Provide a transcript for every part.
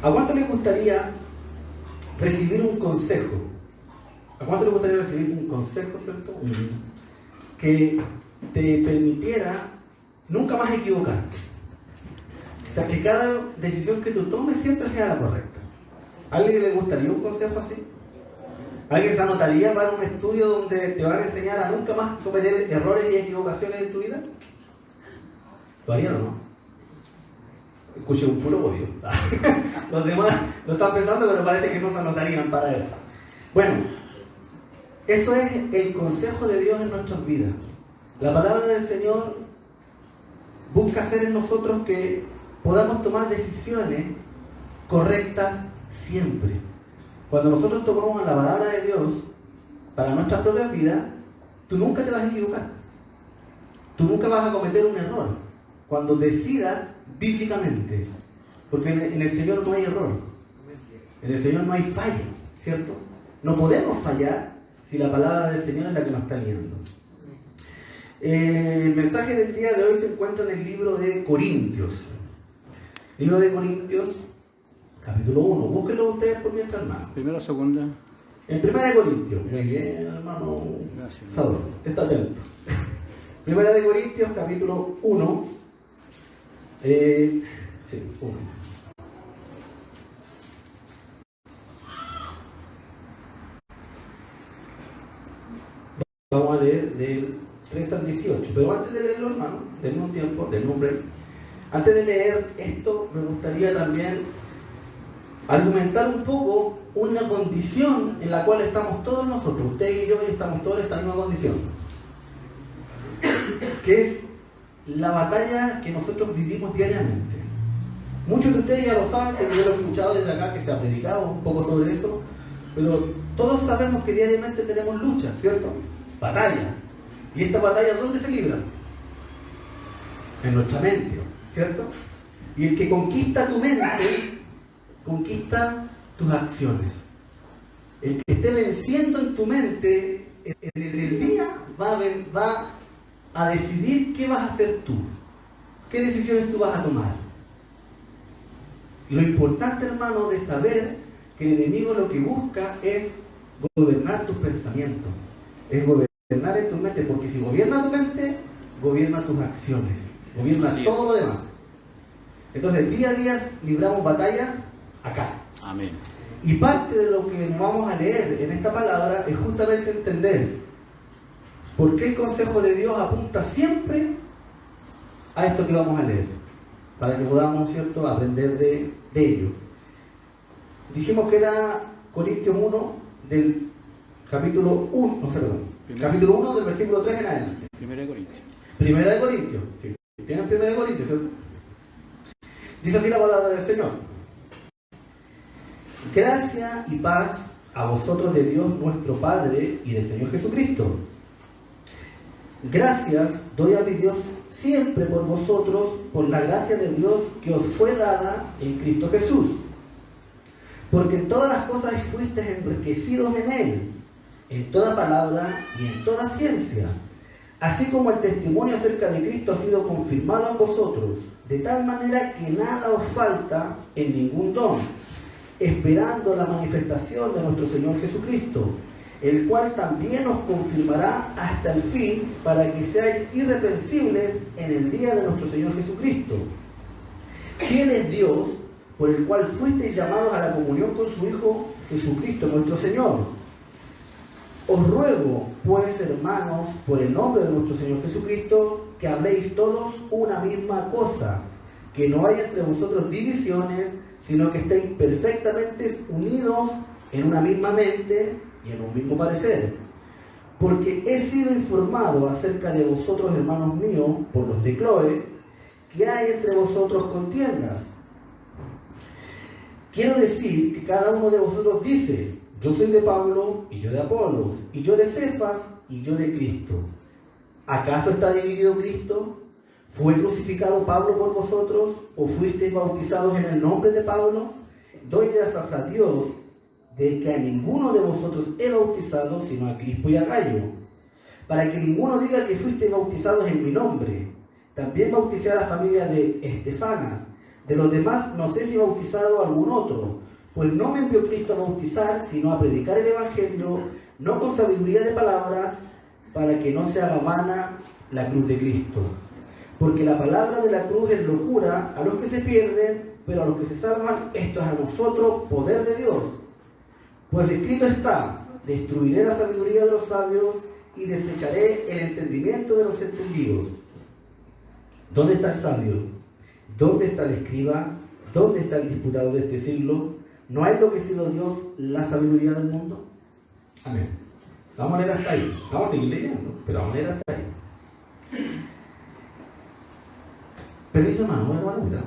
¿A cuánto le gustaría recibir un consejo? ¿A cuánto le gustaría recibir un consejo, cierto? Que te permitiera nunca más equivocarte. O sea, que cada decisión que tú tomes siempre sea la correcta. ¿A alguien le gustaría un consejo así? ¿Alguien se anotaría para un estudio donde te van a enseñar a nunca más cometer errores y equivocaciones en tu vida? ¿Lo harían o no? Escuché un puro obvio. Los demás lo están pensando, pero parece que no se anotarían para eso. Bueno, eso es el consejo de Dios en nuestras vidas. La palabra del Señor busca hacer en nosotros que podamos tomar decisiones correctas siempre. Cuando nosotros tomamos la palabra de Dios para nuestras propias vidas, tú nunca te vas a equivocar. Tú nunca vas a cometer un error cuando decidas bíblicamente. Porque en el Señor no hay error. En el Señor no hay falla, ¿cierto? No podemos fallar si la palabra del Señor es la que nos está guiando. El mensaje del día de hoy se encuentra en el libro de Corintios. Libro de Corintios, capítulo 1. Búsquenlo ustedes por mientras, hermano. Primera o segunda. En Primera de Corintios. Muy bien, hermano. Gracias. Sador, está atento. Primera de Corintios, capítulo 1. Sí, 1. Vamos a leer del 3 al 18. Pero antes de leerlo, hermano, denme un tiempo, denme un break. Antes de leer esto, me gustaría también argumentar un poco una condición en la cual estamos todos nosotros, usted y yo, estamos todos en esta misma condición, que es la batalla que nosotros vivimos diariamente. Muchos de ustedes ya lo saben, porque yo lo he escuchado desde acá, que se ha predicado un poco sobre eso, pero todos sabemos que diariamente tenemos luchas, ¿cierto? Batalla. ¿Y esta batalla dónde se libra? En nuestra mente, ¿cierto? Y el que conquista tu mente, conquista tus acciones. El que esté venciendo en tu mente, en el día va a decidir qué vas a hacer tú, qué decisiones tú vas a tomar. Lo importante, hermano, de saber que el enemigo lo que busca es gobernar tus pensamientos, es gobernar en tu mente, porque si gobierna tu mente, gobierna tus acciones, gobierna todo lo demás. Entonces, día a día libramos batalla acá. Amén. Y parte de lo que nos vamos a leer en esta palabra es justamente entender por qué el consejo de Dios apunta siempre a esto que vamos a leer, para que podamos, ¿cierto?, aprender de ello. Dijimos que era Corintios 1 del capítulo 1, capítulo 1 del versículo 3 en adelante. Primera de Corintios. Primera de Corintios, sí. ¿Tienen Primera de Corintios, cierto? Dice así la palabra del Señor. Gracia y paz a vosotros de Dios nuestro Padre y del Señor Jesucristo. Gracias doy a mi Dios siempre por vosotros, por la gracia de Dios que os fue dada en Cristo Jesús. Porque en todas las cosas fuisteis enriquecidos en Él, en toda palabra y en toda ciencia, así como el testimonio acerca de Cristo ha sido confirmado en vosotros, de tal manera que nada os falta en ningún don, esperando la manifestación de nuestro Señor Jesucristo, el cual también os confirmará hasta el fin, para que seáis irreprensibles en el día de nuestro Señor Jesucristo. ¿Quién es Dios, por el cual fuisteis llamados a la comunión con su Hijo Jesucristo nuestro Señor? Os ruego, pues, hermanos, por el nombre de nuestro Señor Jesucristo, que habléis todos una misma cosa, que no haya entre vosotros divisiones, sino que estéis perfectamente unidos en una misma mente y en un mismo parecer. Porque he sido informado acerca de vosotros, hermanos míos, por los de Cloe, que hay entre vosotros contiendas. Quiero decir que cada uno de vosotros dice: yo soy de Pablo, y yo de Apolos, y yo de Cefas, y yo de Cristo. ¿Acaso está dividido Cristo? ¿Fue crucificado Pablo por vosotros, o fuisteis bautizados en el nombre de Pablo? Doy gracias a Dios de que a ninguno de vosotros he bautizado, sino a Crispo y a Gayo, para que ninguno diga que fuisteis bautizados en mi nombre. También bauticé a la familia de Estefanas, De los demás no sé si he bautizado a algún otro, pues no me envió Cristo a bautizar, sino a predicar el Evangelio, no con sabiduría de palabras, para que no se haga vana la cruz de Cristo. Porque la palabra de la cruz es locura a los que se pierden, pero a los que se salvan, esto es a nosotros poder de Dios. Pues escrito está, destruiré la sabiduría de los sabios y desecharé el entendimiento de los entendidos. ¿Dónde está el sabio? ¿Dónde está el escriba? ¿Dónde está el disputado de este siglo? ¿No ha enloquecido Dios la sabiduría del mundo? Amén. Vamos a leer hasta ahí. Vamos a seguir leyendo, pero vamos a leer hasta ahí. Permiso, hermano, voy a tomar una.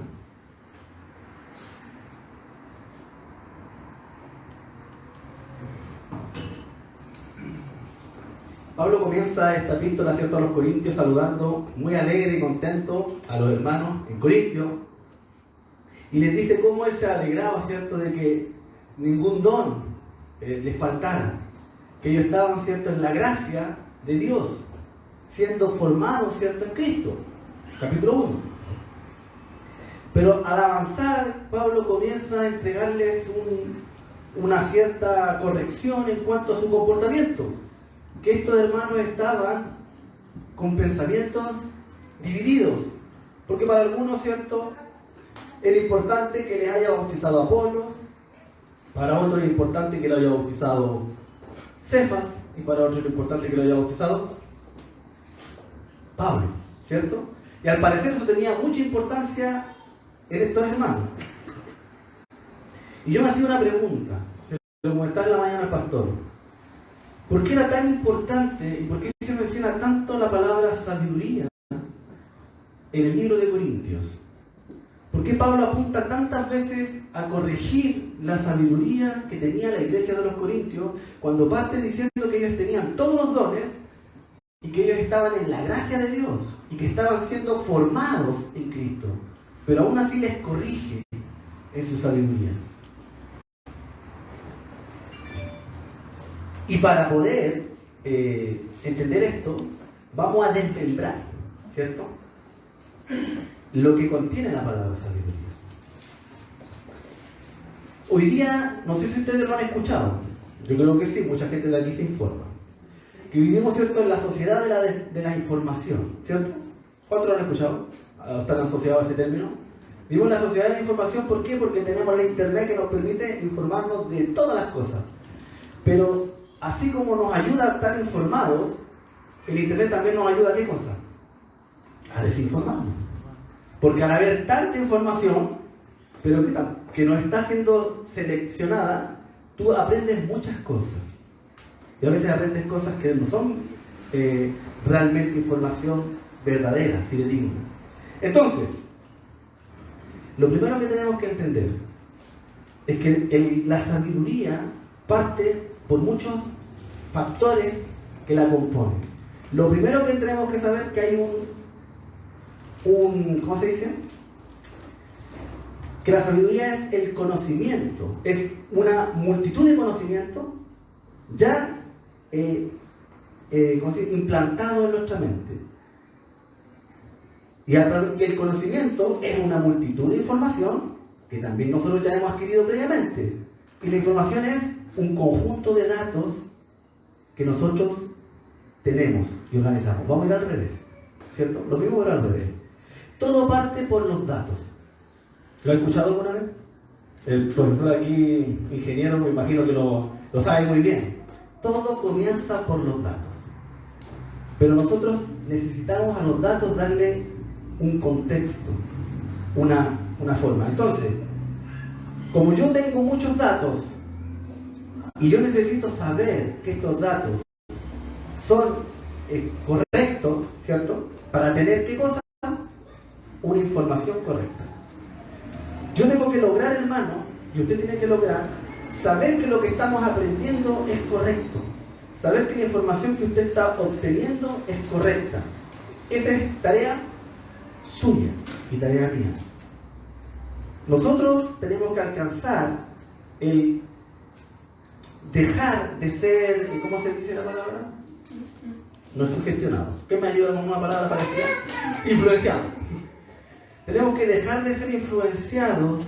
Pablo comienza esta epístola, ¿cierto?, a los Corintios, saludando muy alegre y contento a los hermanos en Corintios, y les dice cómo él se alegraba, ¿cierto?, de que ningún don les faltara, que ellos estaban, ¿cierto?, en la gracia de Dios, siendo formados, ¿cierto?, en Cristo. Capítulo 1. Pero al avanzar, Pablo comienza a entregarles una cierta corrección en cuanto a su comportamiento. Que estos hermanos estaban con pensamientos divididos. Porque para algunos, ¿cierto?, era importante que les haya bautizado Apolos, para otros era importante que lo haya bautizado Cefas, y para otros era importante que lo haya bautizado Pablo, ¿cierto? Y al parecer eso tenía mucha importancia en estos hermanos. Y yo me hacía una pregunta, se lo comentaba en la mañana al pastor. ¿Por qué era tan importante y por qué se menciona tanto la palabra sabiduría en el libro de Corintios? ¿Por qué Pablo apunta tantas veces a corregir la sabiduría que tenía la iglesia de los Corintios, cuando parte diciendo que ellos tenían todos los dones y que ellos estaban en la gracia de Dios y que estaban siendo formados en Cristo, pero aún así les corrige en su sabiduría? Y para poder entender esto, vamos a desmembrar, ¿cierto?, lo que contiene la palabra sabiduría. Hoy día, no sé si ustedes lo han escuchado, yo creo que sí, mucha gente de aquí se informa, que vivimos, ¿cierto?, en la sociedad de la información, ¿cierto? ¿Cuántos lo han escuchado? ¿Están asociados a ese término? Vivimos en la sociedad de la información, ¿por qué? Porque tenemos la internet que nos permite informarnos de todas las cosas. Pero así como nos ayuda a estar informados, el internet también nos ayuda a ¿qué cosa? A desinformarnos. Porque al haber tanta información, pero que no está siendo seleccionada, tú aprendes muchas cosas. Y a veces aprendes cosas que no son realmente información verdadera, fidedigna. Entonces, lo primero que tenemos que entender es que la sabiduría parte por muchos factores que la componen. Lo primero que tenemos que saber es que hay ¿cómo se dice? Que la sabiduría es el conocimiento, es una multitud de conocimientos ya implantado en nuestra mente. Y el conocimiento es una multitud de información que también nosotros ya hemos adquirido previamente. Y la información es un conjunto de datos que nosotros tenemos y organizamos. Vamos a ir al revés, ¿cierto? Lo mismo pero al revés. Todo parte por los datos. ¿Lo ha escuchado alguna vez? El profesor aquí, ingeniero, me imagino que lo sabe muy bien. Todo comienza por los datos. Pero nosotros necesitamos a los datos darle un contexto, una forma. Entonces, como yo tengo muchos datos y yo necesito saber que estos datos son correctos, ¿cierto? Para tener ¿qué cosa? Una información correcta. Yo tengo que lograr, hermano, y usted tiene que lograr, saber que lo que estamos aprendiendo es correcto. Saber que la información que usted está obteniendo es correcta. Esa es tarea suya y tarea mía. Nosotros tenemos que alcanzar el dejar de ser, ¿cómo se dice la palabra? No sugestionado. ¿Qué me ayuda con una palabra parecida? Influenciado. Tenemos que dejar de ser influenciados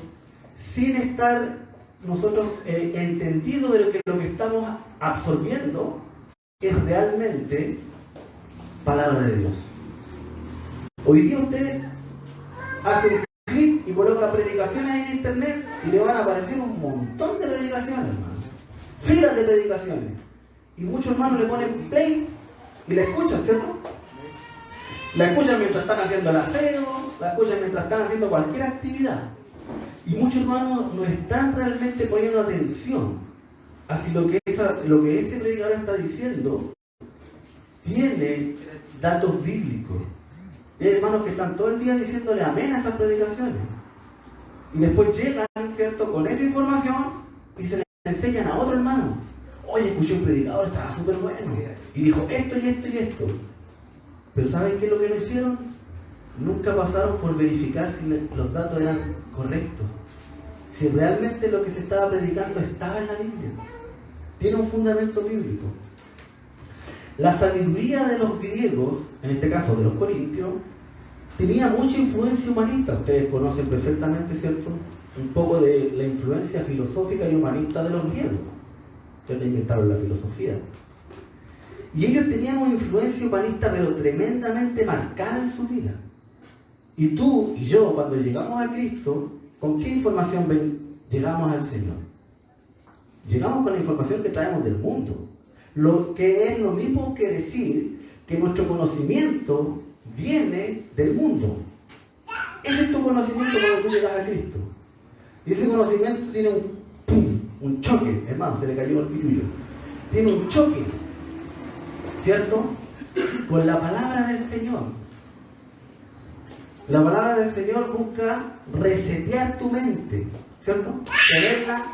sin estar nosotros entendidos de lo que estamos absorbiendo es realmente palabra de Dios. Hoy día usted hace un clic y coloca predicaciones en internet y le van a aparecer un montón de predicaciones, hermano. Filas de predicaciones. Y muchos hermanos le ponen play y la escuchan, ¿cierto? La escuchan mientras están haciendo el aseo, la escuchan mientras están haciendo cualquier actividad. Y muchos hermanos no están realmente poniendo atención a si lo que ese predicador está diciendo tiene datos bíblicos. Y hay hermanos que están todo el día diciéndole amén a esas predicaciones. Y después llegan, ¿cierto?, con esa información y se le enseñan a otro hermano. Oye, escuché un predicador, estaba súper bueno. Y dijo esto y esto y esto. Pero ¿saben qué es lo que no hicieron? Nunca pasaron por verificar si los datos eran correctos. Si realmente lo que se estaba predicando estaba en la Biblia. Tiene un fundamento bíblico. La sabiduría de los griegos, en este caso de los corintios, tenía mucha influencia humanista. Ustedes conocen perfectamente, ¿cierto?, un poco de la influencia filosófica y humanista de los griegos. Ellos inventaron la filosofía. Y ellos tenían una influencia humanista, pero tremendamente marcada en su vida. Y tú y yo, cuando llegamos a Cristo, ¿con qué información llegamos al Señor? Llegamos con la información que traemos del mundo. Lo que es lo mismo que decir que nuestro conocimiento viene del mundo. Ese es tu conocimiento cuando tú llegas a Cristo. Y ese conocimiento tiene un choque, hermano, se le cayó el pilullo. Tiene un choque, ¿cierto?, con la palabra del Señor. La palabra del Señor busca resetear tu mente, ¿cierto?, tenerla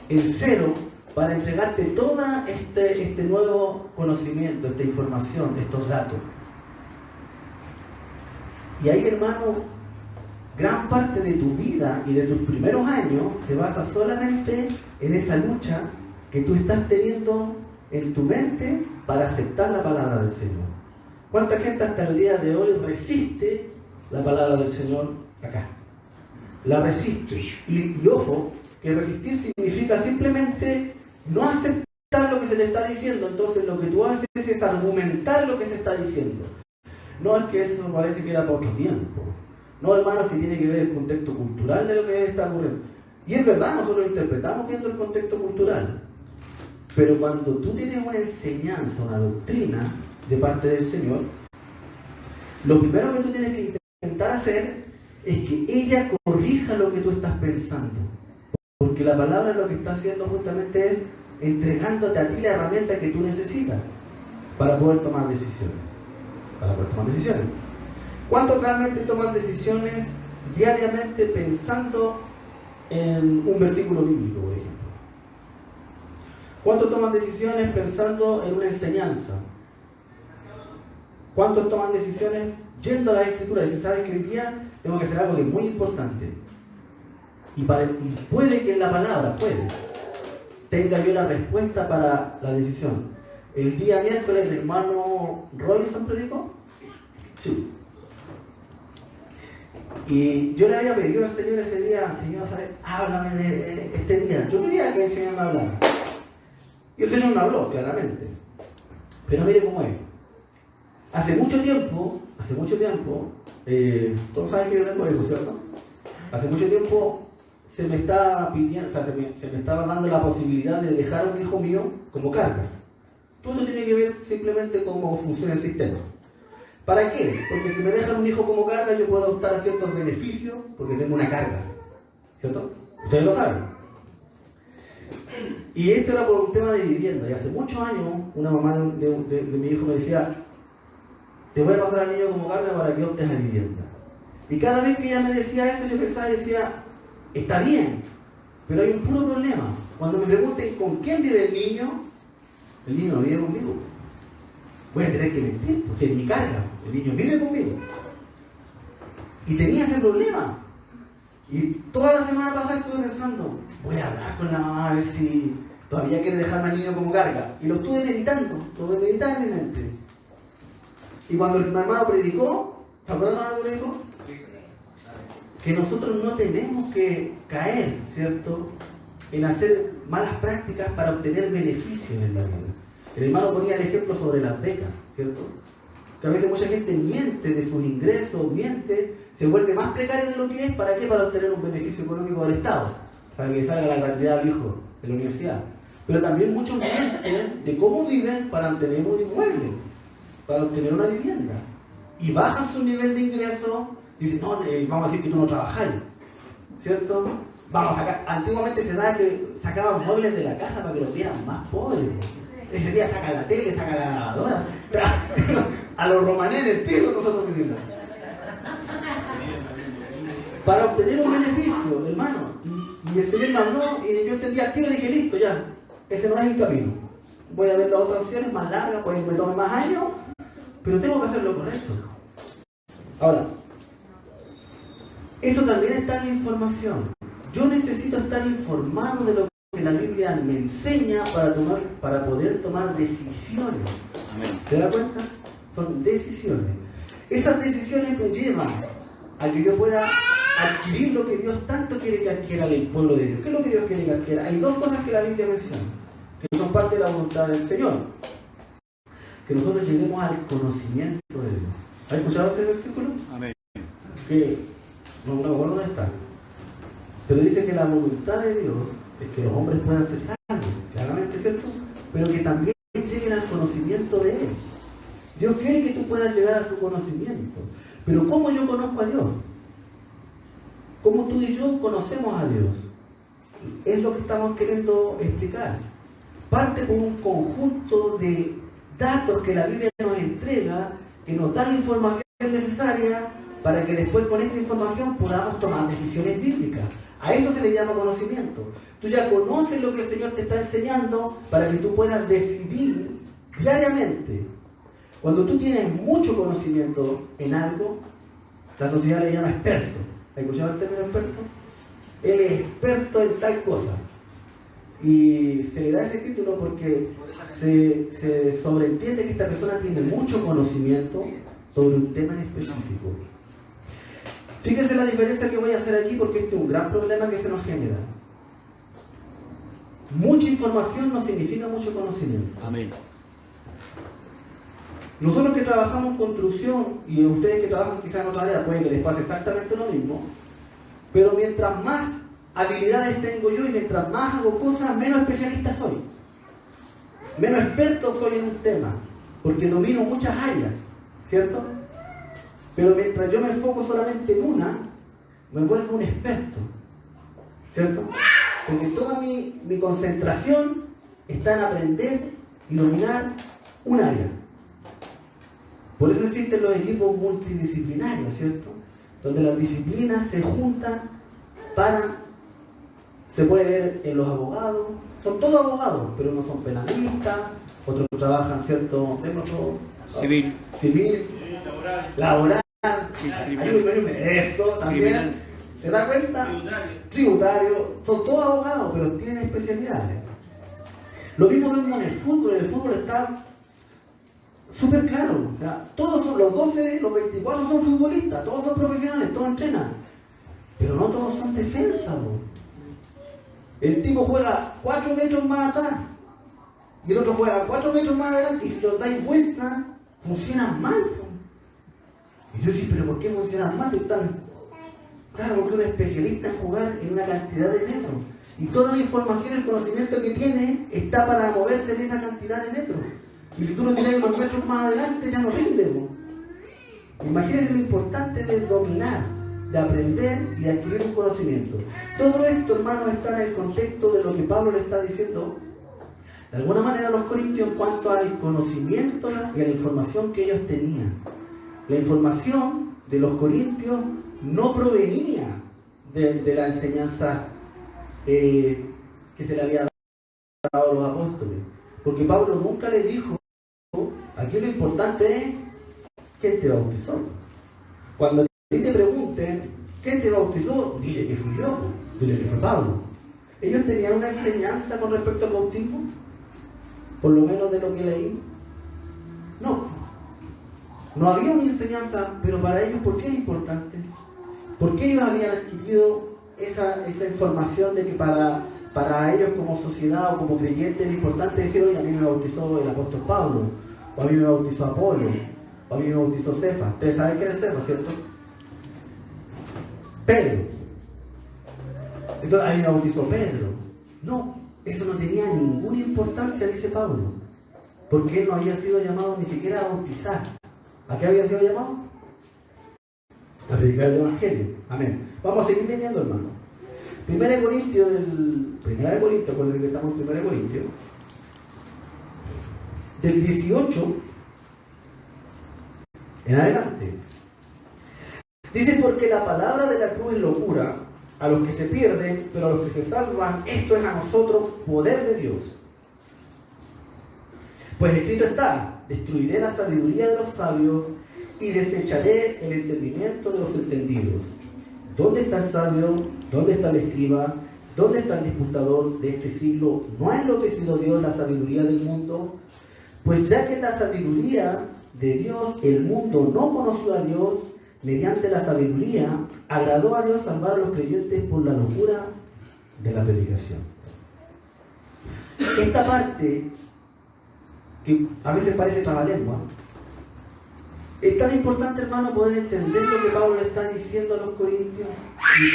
en cero para entregarte todo este nuevo conocimiento, esta información, estos datos. Y ahí, hermano, gran parte de tu vida y de tus primeros años se basa solamente en esa lucha que tú estás teniendo en tu mente para aceptar la palabra del Señor. ¿Cuánta gente hasta el día de hoy resiste la palabra del Señor acá? La resiste. Y ojo, que resistir significa simplemente no aceptar lo que se le está diciendo. Entonces lo que tú haces es argumentar lo que se está diciendo. No es que eso parece que era para otro tiempo. No, hermanos, que tiene que ver el contexto cultural de lo que está ocurriendo. Y es verdad, nosotros interpretamos viendo el contexto cultural. Pero cuando tú tienes una enseñanza, una doctrina de parte del Señor, lo primero que tú tienes que intentar hacer es que ella corrija lo que tú estás pensando. Porque la palabra lo que está haciendo justamente es entregándote a ti la herramienta que tú necesitas para poder tomar decisiones. ¿Cuántos realmente toman decisiones diariamente pensando en un versículo bíblico, por ejemplo? ¿Cuántos toman decisiones pensando en una enseñanza? ¿Cuántos toman decisiones yendo a la Escritura y dicen, sabes que hoy día tengo que hacer algo que es muy importante? Y puede que en la palabra, tenga yo la respuesta para la decisión. El día miércoles el hermano Royson predicó. Sí. Y yo le había pedido al Señor ese día, Señor, ¿sabes? Háblame de este día. Yo quería que el Señor me hablara. Y el Señor me habló, claramente. Pero mire cómo es. Hace mucho tiempo, todos saben que yo tengo hijos, ¿cierto? Hace mucho tiempo se me estaba pidiendo, se me estaba dando la posibilidad de dejar a un hijo mío como carga. Todo eso tiene que ver simplemente cómo funciona el sistema. ¿Para qué? Porque si me dejan un hijo como carga, yo puedo optar a ciertos beneficios porque tengo una carga, ¿cierto? Ustedes lo saben. Y esto era por un tema de vivienda. Y hace muchos años, una mamá de mi hijo me decía, te voy a pasar al niño como carga para que optes a vivienda. Y cada vez que ella me decía eso, yo pensaba y decía, está bien, pero hay un puro problema. Cuando me pregunten con quién vive el niño no vive conmigo. Voy a tener que mentir, pues es mi carga. El niño vive conmigo. Y tenía ese problema. Y toda la semana pasada estuve pensando, voy a hablar con la mamá a ver si todavía quiere dejarme al niño como carga. Y lo estuve meditando, lo meditaba en mi mente. Y cuando mi hermano predicó, ¿se acuerdan de lo que predicó? que nosotros no tenemos que caer, ¿cierto?, en hacer malas prácticas para obtener beneficios en la vida. El hermano ponía el ejemplo sobre las becas, ¿cierto? Que a veces mucha gente miente de sus ingresos, miente, se vuelve más precario de lo que es, ¿para qué? Para obtener un beneficio económico del Estado, para que salga la cantidad al hijo de la universidad. Pero también muchos mienten de cómo viven para obtener un inmueble, para obtener una vivienda. Y bajan su nivel de ingreso, dicen, no, vamos a decir que tú no trabajáis, ¿cierto? Vamos a sacar, antiguamente se daba que sacaban muebles de la casa para que los vieran más pobres. Ese día saca la tele, saca la grabadora. A los romanes en el piso nosotros vivimos. Para obtener un beneficio, hermano. Y el Señor me habló y yo entendía aquí, le dije, listo, ya. Ese no es el camino. Voy a ver las otras opciones más largas, puede que me tome más años, pero tengo que hacer lo correcto. Ahora, eso también está en la información. Yo necesito estar informado de lo que la Biblia me enseña para poder tomar decisiones. Amén. ¿Se da cuenta? Son decisiones. Esas decisiones me llevan a que yo pueda adquirir lo que Dios tanto quiere que adquiera el pueblo de Dios. ¿Qué es lo que Dios quiere que adquiera? Hay dos cosas que la Biblia menciona, que son parte de la voluntad del Señor. Que nosotros lleguemos al conocimiento de Dios. ¿Has escuchado ese versículo? Amén. Que no me acuerdo dónde está. Pero dice que la voluntad de Dios es que los hombres puedan ser salvos, claramente, ¿cierto? Pero que también lleguen al conocimiento de Él. Dios quiere que tú puedas llegar a su conocimiento. Pero ¿cómo yo conozco a Dios? ¿Cómo tú y yo conocemos a Dios? Es lo que estamos queriendo explicar. Parte por un conjunto de datos que la Biblia nos entrega, que nos da la información necesaria para que después con esta información podamos tomar decisiones bíblicas. A eso se le llama conocimiento. Tú ya conoces lo que el Señor te está enseñando para que tú puedas decidir diariamente. Cuando tú tienes mucho conocimiento en algo, la sociedad le llama experto. ¿Has escuchado el término experto? Él es experto en tal cosa. Y se le da ese título porque se sobreentiende que esta persona tiene mucho conocimiento sobre un tema en específico. Fíjense la diferencia que voy a hacer aquí porque este es un gran problema que se nos genera. Mucha información no significa mucho conocimiento. Amén. Nosotros que trabajamos en construcción y ustedes que trabajan quizás en otra área puede que les pase exactamente lo mismo, pero mientras más habilidades tengo yo y mientras más hago cosas, menos especialista soy. Menos experto soy en un tema, porque domino muchas áreas, ¿cierto? Pero mientras yo me enfoco solamente en una, me vuelvo un experto, ¿cierto? Porque toda mi concentración está en aprender y dominar un área. Por eso existen los equipos multidisciplinarios, ¿cierto? Donde las disciplinas se juntan para... Se puede ver en los abogados, son todos abogados, pero unos son penalistas, otros trabajan, ¿cierto? Civil. Civil, laboral, eso también. Criminal. ¿Se da cuenta? Tributario, son todos abogados, pero tienen especialidades. Lo mismo vemos en el fútbol está súper claro. O sea, todos son, los 12, los 24 son futbolistas, todos son profesionales, todos entrenan. Pero no todos son defensa, bro. El tipo juega 4 metros más atrás y el otro juega 4 metros más adelante y si los dais vuelta, funcionan mal. Bro. Y yo decía, ¿pero por qué funcionan mal? Claro, porque uno es especialista en jugar en una cantidad de metros. Y toda la información, el conocimiento que tiene, está para moverse en esa cantidad de metros. Y si tú lo tienes unos metros más adelante, ya no rinde. ¿No? Imagínense lo importante de dominar, de aprender y de adquirir un conocimiento. Todo esto, hermanos, está en el contexto de lo que Pablo le está diciendo, de alguna manera, a los corintios en cuanto al conocimiento y a la información que ellos tenían. La información de los corintios no provenía de la enseñanza que se le había dado a los apóstoles. Porque Pablo nunca le dijo, aquí lo importante es quién te bautizó. Cuando a ti te pregunten quién te bautizó, dile que fui yo, dile que fue Pablo. ¿Ellos tenían una enseñanza con respecto al bautismo? Por lo menos de lo que leí. No había una enseñanza, pero para ellos, ¿por qué era importante? ¿Por qué ellos habían adquirido esa información de que para ellos como sociedad o como creyentes era importante decir, oye, a mí me bautizó el apóstol Pablo, o a mí me bautizó Apolo, o a mí me bautizó Cefas? Ustedes saben quién es Cefas, ¿cierto? Pedro. Entonces a mí me bautizó Pedro. No, eso no tenía ninguna importancia, dice Pablo, porque él no había sido llamado ni siquiera a bautizar. ¿A qué había sido llamado? A predicar el Evangelio. Amén. Vamos a seguir leyendo, hermano. Primera de Corintios, con el que estamos en Primera de Corintios, del 18 en adelante. Dice, porque la palabra de la cruz es locura a los que se pierden, pero a los que se salvan, esto es a nosotros poder de Dios. Pues escrito está, destruiré la sabiduría de los sabios y desecharé el entendimiento de los entendidos. ¿Dónde está el sabio? ¿Dónde está el escriba? ¿Dónde está el disputador de este siglo? ¿No ha enloquecido Dios la sabiduría del mundo? Pues ya que en la sabiduría de Dios el mundo no conoció a Dios, mediante la sabiduría agradó a Dios salvar a los creyentes por la locura de la predicación. Esta parte, que a veces parece trabalengua, es tan importante, hermano, poder entender lo que Pablo le está diciendo a los corintios,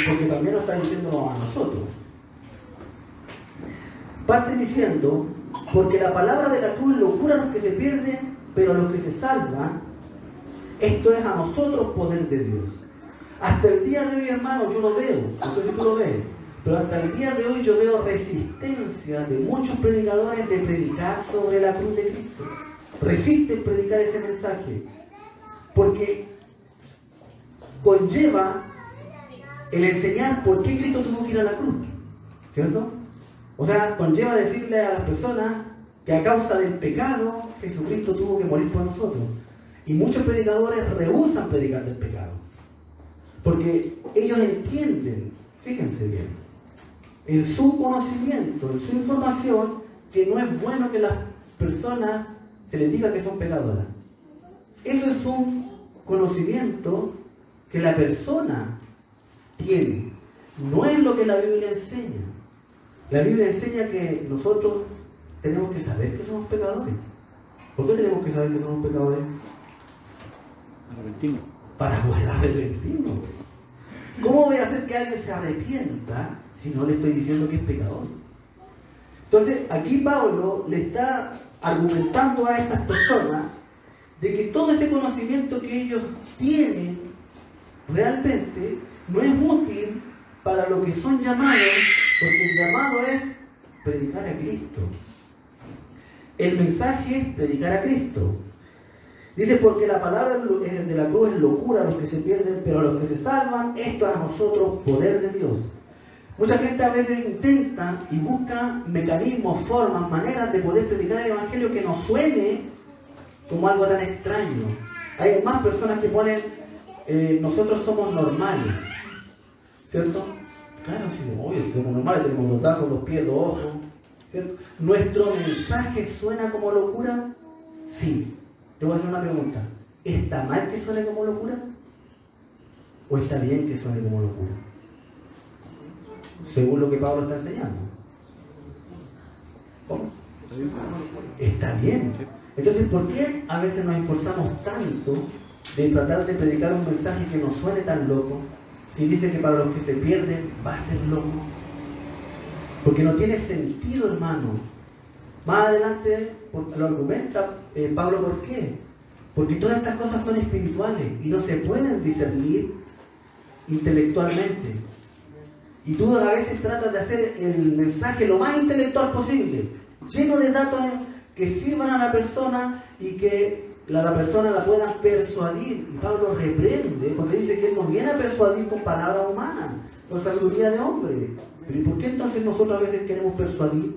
porque también lo está diciendo a nosotros. Parte diciendo, porque la palabra de la cruz es locura a los que se pierden, pero a los que se salvan, esto es a nosotros poder de Dios. Hasta el día de hoy, hermano, yo lo veo, no sé si tú lo ves, pero hasta el día de hoy yo veo resistencia de muchos predicadores de predicar sobre la cruz de Cristo. Resisten predicar ese mensaje, porque conlleva el enseñar por qué Cristo tuvo que ir a la cruz, ¿cierto? O sea, conlleva decirle a las personas que a causa del pecado Jesucristo tuvo que morir por nosotros. Y muchos predicadores rehúsan predicar del pecado, porque ellos entienden, fíjense bien, en su conocimiento, en su información, que no es bueno que las personas se les diga que son pecadoras. Eso es un conocimiento que la persona tiene, no es lo que la Biblia enseña. La Biblia enseña que nosotros tenemos que saber que somos pecadores. ¿Por qué tenemos que saber que somos pecadores? Arrepentimos. Para poder arrepentirnos. ¿Cómo voy a hacer que alguien se arrepienta si no le estoy diciendo que es pecador? Entonces, aquí Pablo le está argumentando a estas personas de que todo ese conocimiento que ellos tienen realmente no es útil para lo que son llamados, porque el llamado es predicar a Cristo. El mensaje es predicar a Cristo. Dice, porque la palabra de la cruz es locura a los que se pierden, pero a los que se salvan, esto es a nosotros poder de Dios. Mucha gente a veces intenta y busca mecanismos, formas, maneras de poder predicar el Evangelio que no suene como algo tan extraño. Hay más personas que ponen, nosotros somos normales, ¿cierto? Claro, sí, obvio, somos normales, tenemos 2 brazos, 2 pies, 2 ojos, ¿cierto? ¿Nuestro mensaje suena como locura? Sí. Te voy a hacer una pregunta. ¿Está mal que suene como locura? ¿O está bien que suene como locura? Según lo que Pablo está enseñando. ¿Cómo? Está bien. Entonces, ¿por qué a veces nos esforzamos tanto de tratar de predicar un mensaje que no suene tan loco? Si dice que para los que se pierden va a ser loco. Porque no tiene sentido, hermano. Más adelante lo argumenta Pablo, ¿por qué? Porque todas estas cosas son espirituales y no se pueden discernir intelectualmente. Y tú a veces tratas de hacer el mensaje lo más intelectual posible, lleno de datos que sirvan a la persona y que la persona la pueda persuadir. Y Pablo reprende, porque dice que él no viene a persuadir con palabras humanas, con sabiduría de hombre. Pero ¿y por qué entonces nosotros a veces queremos persuadir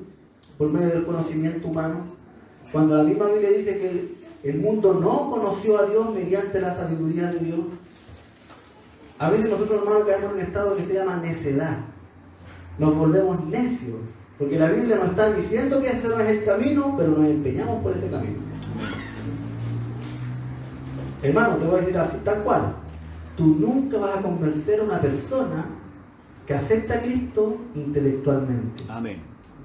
por medio del conocimiento humano? Cuando la misma Biblia dice que el mundo no conoció a Dios mediante la sabiduría de Dios. A veces nosotros, hermanos, caemos en un estado que se llama necedad. Nos volvemos necios, porque la Biblia nos está diciendo que este no es el camino, pero nos empeñamos por ese camino. Hermano, te voy a decir así, tal cual. tú nunca vas a convencer a una persona que acepta a Cristo intelectualmente. Amén.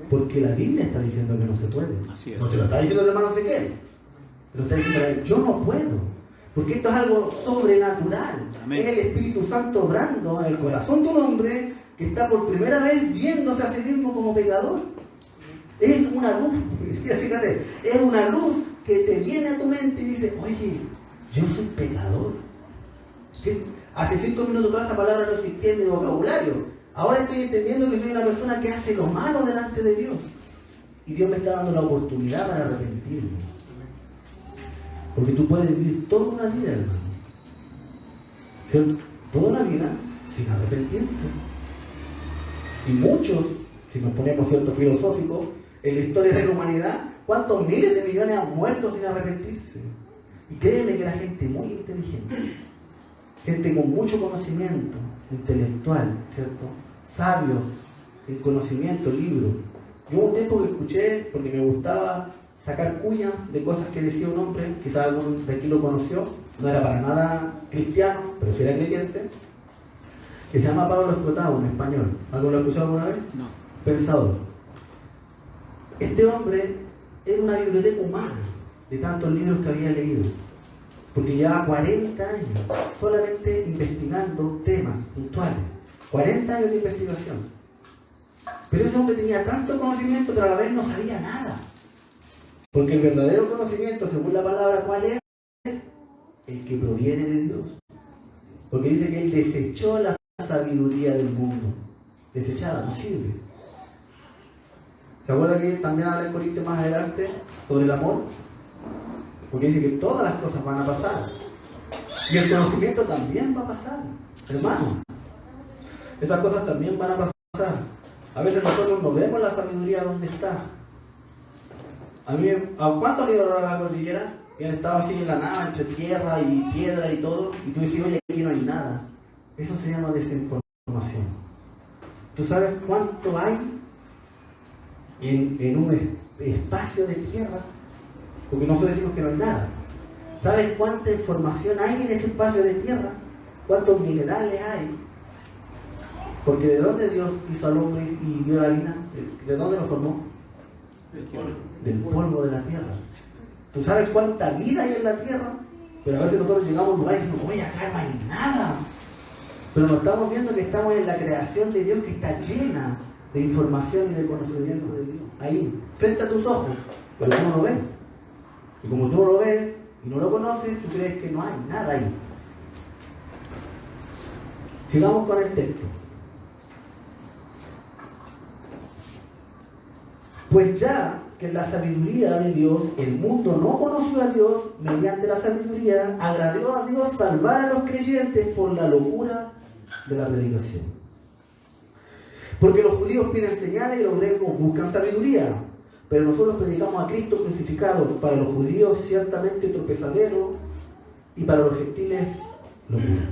Porque la Biblia está diciendo que no se puede. Así es. No se lo está diciendo el hermano Ezequiel. Se lo está diciendo a él. Yo no puedo. Porque esto es algo sobrenatural. Amén. Es el Espíritu Santo obrando en el corazón de un hombre que está por primera vez viéndose a sí mismo como pecador. Es una luz, fíjate, es una luz que te viene a tu mente y dice, oye, yo soy pecador. Hace 5 minutos toda esa palabra no existía en mi vocabulario. Ahora estoy entendiendo que soy una persona que hace lo malo delante de Dios. Y Dios me está dando la oportunidad para arrepentirme. Porque tú puedes vivir toda una vida, hermano. ¿Cierto? Toda una vida sin arrepentirte. Y muchos, si nos ponemos cierto filosóficos, en la historia de la humanidad, ¿cuántos miles de millones han muerto sin arrepentirse? Y créeme que era gente muy inteligente, gente con mucho conocimiento intelectual, ¿cierto? Sabios en conocimiento, libros. Yo hubo un tiempo que escuché, porque me gustaba sacar cuñas de cosas que decía un hombre, quizás alguno de aquí lo conoció, no era para nada cristiano, pero sí era creyente, que se llama Pablo Escotado, en español. ¿Algo lo ha escuchado alguna vez? No. Pensador. Este hombre era una biblioteca humana de tantos libros que había leído, porque llevaba 40 años solamente investigando temas puntuales, 40 años de investigación. Pero ese hombre tenía tanto conocimiento, pero a la vez no sabía nada. Porque el verdadero conocimiento, según la palabra, ¿cuál es? El que proviene de Dios. Porque dice que él desechó la sabiduría del mundo. Desechada, no sirve. ¿Se acuerda que también habla en Corintios más adelante sobre el amor? Porque dice que todas las cosas van a pasar. Y el conocimiento también va a pasar, hermano. Esas cosas también van a pasar. A veces nosotros no vemos la sabiduría donde está. ¿A cuánto han ido a la cordillera? Y han estado así en la nada, entre tierra y piedra y todo. Y tú dices, oye, aquí no hay nada. Eso se llama desinformación. ¿Tú sabes cuánto hay en un espacio de tierra? Porque nosotros decimos que no hay nada. ¿Sabes cuánta información hay en ese espacio de tierra? ¿Cuántos minerales hay? Porque ¿de dónde Dios hizo al hombre y dio la vida? ¿De dónde lo formó? Del polvo de la tierra. ¿Tú sabes cuánta vida hay en la tierra? Pero a veces nosotros llegamos a un lugar y decimos, oye, acá no hay nada. Pero nos estamos viendo que estamos en la creación de Dios, que está llena de información y de conocimiento de Dios. Ahí, frente a tus ojos. Pero tú no lo ves. Y como tú no lo ves y no lo conoces, tú crees que no hay nada ahí. Sigamos con el texto. Pues ya que en la sabiduría de Dios el mundo no conoció a Dios, mediante la sabiduría agradó a Dios salvar a los creyentes por la locura de la predicación. Porque los judíos piden señales y los griegos buscan sabiduría, pero nosotros predicamos a Cristo crucificado, para los judíos ciertamente tropezadero y para los gentiles locura.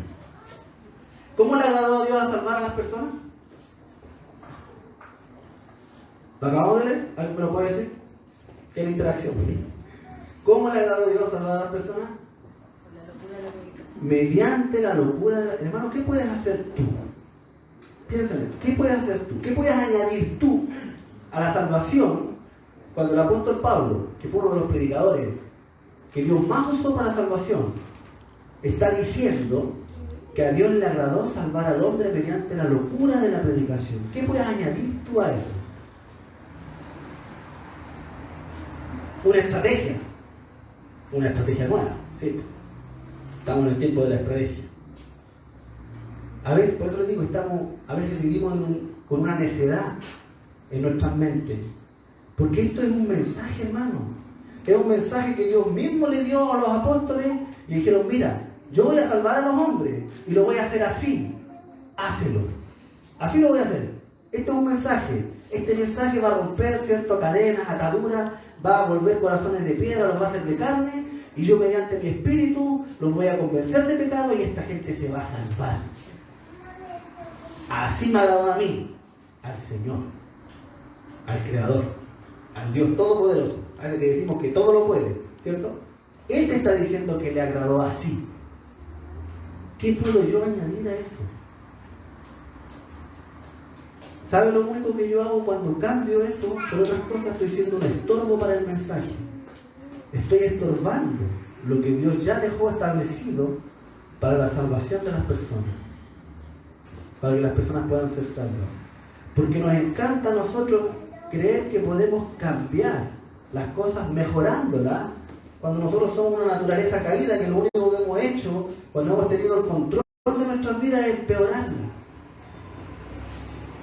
¿Cómo le agradó a Dios a salvar a las personas? ¿Lo acabamos de leer? ¿Alguien me lo puede decir? ¿Qué es la interacción? ¿Cómo le agradó a Dios a salvar a las personas? Mediante la locura de la... Hermano, ¿qué puedes hacer tú? Piénsale, ¿qué puedes hacer tú? ¿Qué puedes añadir tú a la salvación cuando el apóstol Pablo, que fue uno de los predicadores que Dios más usó para la salvación, está diciendo que a Dios le agradó salvar al hombre mediante la locura de la predicación? ¿Qué puedes añadir tú a eso? Una estrategia nueva, ¿sí? Estamos en el tiempo de la estrategia. A veces, por eso les digo, a veces vivimos con una necedad en nuestras mentes. Porque esto es un mensaje, hermano. Es un mensaje que Dios mismo le dio a los apóstoles y dijeron, mira, yo voy a salvar a los hombres y lo voy a hacer así. Hácelo. Así lo voy a hacer. Esto es un mensaje. Este mensaje va a romper, ¿cierto?, cadenas, ataduras, va a volver corazones de piedra, los va a hacer de carne, y yo mediante mi espíritu los voy a convencer de pecado y esta gente se va a salvar. Así me ha agradado a mí, al Señor, al Creador, al Dios Todopoderoso, a ese que decimos que todo lo puede, ¿cierto? Él te está diciendo que le agradó así. ¿Qué puedo yo añadir a eso? ¿Sabe lo único que yo hago cuando cambio eso? Por otras cosas estoy siendo un estorbo para el mensaje. Estoy estorbando lo que Dios ya dejó establecido para la salvación de las personas. Para que las personas puedan ser salvas. Porque nos encanta a nosotros creer que podemos cambiar las cosas mejorándolas, cuando nosotros somos una naturaleza caída, que lo único que hemos hecho cuando hemos tenido el control de nuestras vidas es empeorarla.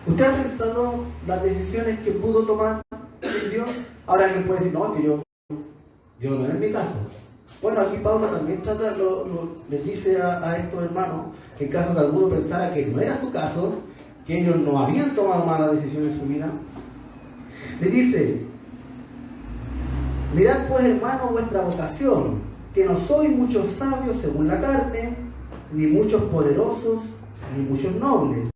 ¿Usted ha pensado las decisiones que pudo tomar Dios? Ahora alguien puede decir, no, que yo no es mi caso. Bueno, aquí Pablo también trata, les dice a estos hermanos, que en caso de alguno pensara que no era su caso, que ellos no habían tomado malas decisiones en su vida, le dice: mirad pues, hermanos, vuestra vocación, que no sois muchos sabios según la carne, ni muchos poderosos, ni muchos nobles,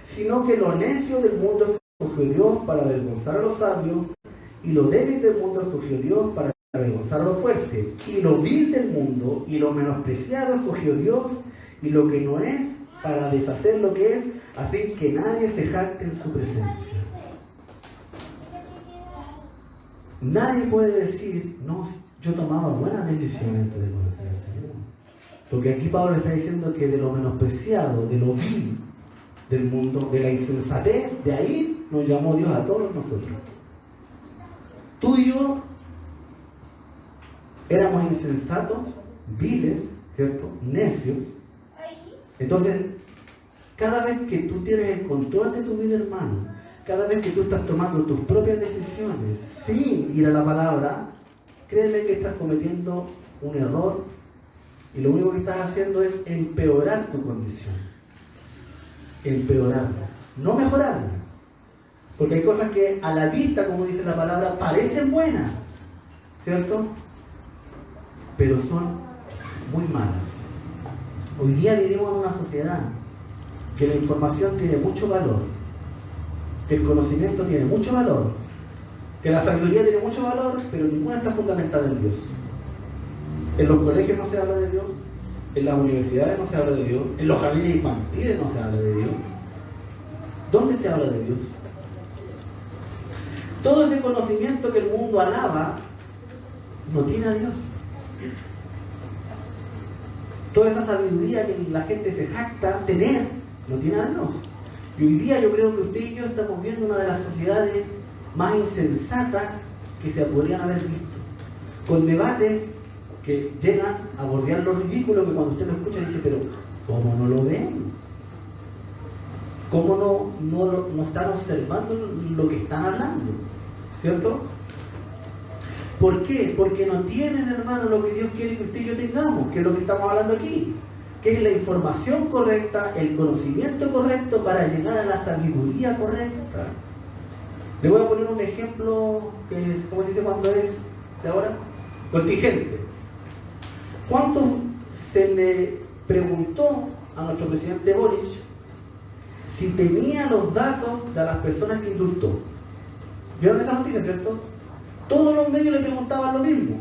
sino que lo necio del mundo escogió Dios para avergonzar a los sabios, y lo débil del mundo escogió Dios para avergonzar a los fuertes, y lo vil del mundo y lo menospreciado escogió Dios, y lo que no es, para deshacer lo que es, a fin que nadie se jacte en su presencia. Nadie puede decir, no, yo tomaba buenas decisiones antes de conocer al Señor. Porque aquí Pablo está diciendo que de lo menospreciado, de lo vil del mundo, de la insensatez, de ahí nos llamó Dios a todos nosotros. Tú y yo éramos insensatos, viles, ¿cierto? Necios. Entonces, cada vez que tú tienes el control de tu vida, hermano, cada vez que tú estás tomando tus propias decisiones sin ir a la palabra, créeme que estás cometiendo un error y lo único que estás haciendo es empeorar tu condición. Empeorarla, no mejorarla. Porque hay cosas que a la vista, como dice la palabra, parecen buenas, ¿cierto? Pero son muy malas. Hoy día vivimos en una sociedad que la información tiene mucho valor, que el conocimiento tiene mucho valor, que la sabiduría tiene mucho valor, pero ninguna está fundamentada en Dios. En los colegios no se habla de Dios, en las universidades no se habla de Dios, en los jardines infantiles no se habla de Dios. ¿Dónde se habla de Dios? Todo ese conocimiento que el mundo alaba no tiene a Dios. Toda esa sabiduría que la gente se jacta tener no tiene a Dios. Y hoy día yo creo que usted y yo estamos viendo una de las sociedades más insensatas que se podrían haber visto, con debates que llegan a bordear lo ridículo, que cuando usted lo escucha dice, pero ¿cómo no lo ven? ¿Cómo no están observando lo que están hablando? ¿Cierto? ¿Por qué? Porque no tienen, hermano, lo que Dios quiere que usted y yo tengamos, que es lo que estamos hablando aquí, que es la información correcta, el conocimiento correcto para llegar a la sabiduría correcta. Le voy a poner un ejemplo que es, ¿cómo se dice cuando es de ahora? Contingente. ¿Cuánto se le preguntó a nuestro presidente Boric si tenía los datos de las personas que indultó? ¿Vieron esa noticia, cierto? Todos los medios le preguntaban lo mismo,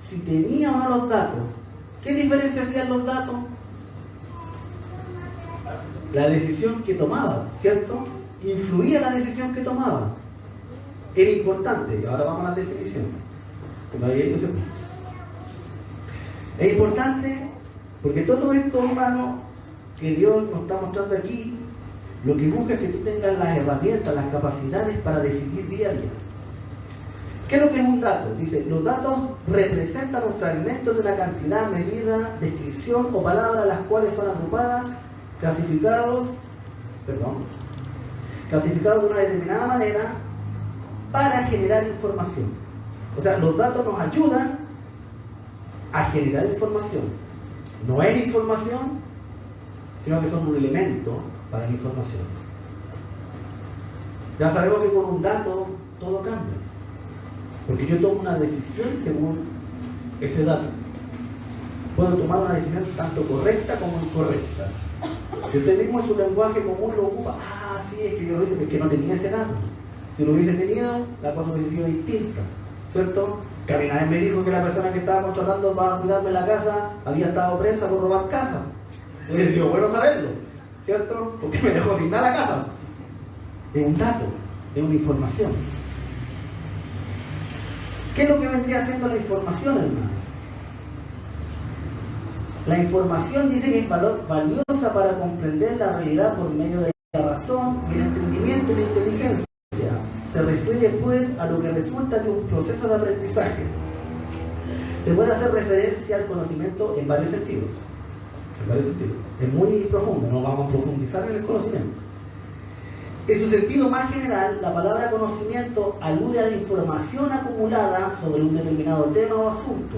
si tenía o no los datos. ¿Qué diferencia hacían los datos? La decisión que tomaba, ¿cierto? Influía la decisión que tomaba. Era importante, y ahora vamos a la definición. Es importante porque todo esto, hermano, que Dios nos está mostrando aquí, lo que busca es que tú tengas las herramientas, las capacidades para decidir día a día. ¿Qué es lo que es un dato? Dice, los datos representan un fragmento de una cantidad, medida, descripción o palabras las cuales son agrupadas, clasificados de una determinada manera para generar información. O sea, los datos nos ayudan a generar información. No es información, sino que son un elemento para la información. Ya sabemos que con un dato todo cambia. Porque yo tomo una decisión según ese dato. Puedo tomar una decisión tanto correcta como incorrecta. Si usted mismo en su lenguaje común lo ocupa, sí, es que yo lo hice porque no tenía ese dato. Si lo hubiese tenido, la cosa hubiese sido distinta, ¿cierto? Que a mí me dijo que la persona que estaba controlando para cuidarme la casa había estado presa por robar casa. Entonces digo, bueno saberlo, ¿cierto? Porque me dejó sin nada la casa. Es un dato, es una información. ¿Qué es lo que vendría haciendo la información, hermano? La información dice que es valiosa para comprender la realidad por medio de la razón, el entendimiento y la inteligencia. Se refiere pues a lo que resulta de un proceso de aprendizaje. Se puede hacer referencia al conocimiento en varios sentidos. Es muy profundo, no vamos a profundizar en el conocimiento. En su sentido más general, la palabra conocimiento alude a la información acumulada sobre un determinado tema o asunto.